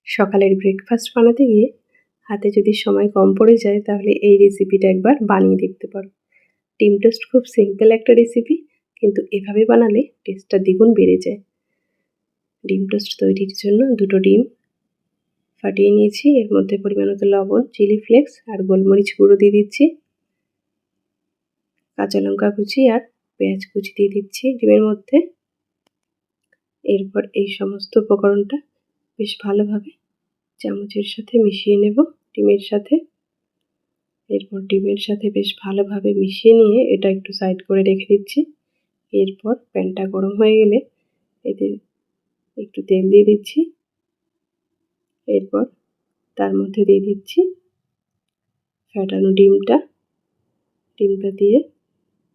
সকালের ব্রেকফাস্ট বানাতে গিয়ে হাতে যদি সময় কম পড়ে যায় তাহলে এই রেসিপিটা একবার বানিয়ে দেখতে পারো। ডিম টোস্ট খুব সিম্পল একটা রেসিপি, কিন্তু এভাবে বানালে টেস্টটা দ্বিগুণ বেড়ে যায়। ডিম টোস্ট তৈরির জন্য 2টো ডিম ফাটিয়ে নিয়েছি। এর মধ্যে পরিমাণ মতো লবণ, চিলি ফ্লেক্স আর গোলমরিচ গুঁড়ো দিয়ে দিচ্ছি। কাঁচা লঙ্কা কুচি আর পেঁয়াজ কুচি দিয়ে দিচ্ছি ডিমের মধ্যে। এরপর এই সমস্ত উপকরণটা বেশ ভালোভাবে চামচের সাথে মিশিয়ে নেব ডিমের সাথে। এরপর ডিমের সাথে বেশ ভালোভাবে মিশিয়ে নিয়ে এটা একটু সাইড করে রেখে দিচ্ছি। এরপর প্যানটা গরম হয়ে গেলে এতে একটু তেল দিয়ে দিচ্ছি। এরপর তার মধ্যে দিয়ে দিচ্ছি ফ্যাটানো ডিমটা দিয়ে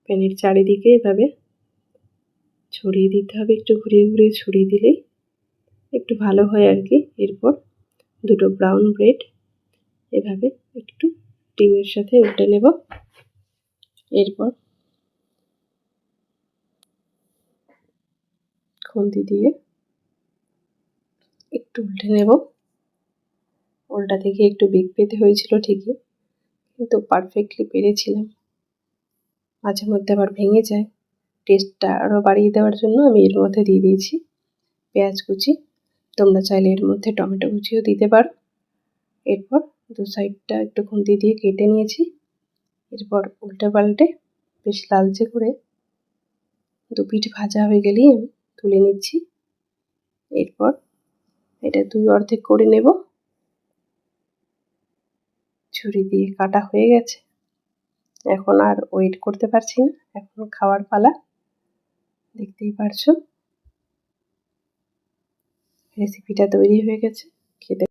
প্যানের চারিদিকে এভাবে ছড়িয়ে দিতে হবে। একটু ঘুরিয়ে ঘুরিয়ে ছড়িয়ে দিলেই একটু ভালো হয় আর কি। এরপর 2টো ব্রাউন ব্রেড এভাবে একটু ডিমের সাথে উল্টে নেব। এরপর খুন্তি দিয়ে একটু উল্টে নেব। উল্টাতে গিয়ে একটু বেগ পেতে হয়েছিল ঠিকই, কিন্তু পারফেক্টলি পেরেছিলাম। মাঝে মধ্যে আবার ভেঙে যায়। টেস্টটা আরও বাড়িয়ে দেওয়ার জন্য আমি এর মধ্যে দিয়ে দিয়েছি পেঁয়াজ কুচি। তোমরা চাইলে এর মধ্যে টমেটো কুচিও দিতে পারো। এরপর দু সাইডটা একটু খুন্তি দিয়ে কেটে নিয়েছি। এরপর উল্টে পাল্টে বেশ লালচে করে 2 পিঠ ভাজা হয়ে গেলেই আমি তুলে নিচ্ছি। এরপর এটা 2 অর্ধেক করে নেব। ছুরি দিয়ে কাটা হয়ে গেছে। এখন আর ওয়েট করতে পারছি না, এখন খাওয়ার পালা। দেখতেই পারছো রেসিপিটা তৈরি হয়ে গেছে। খেতে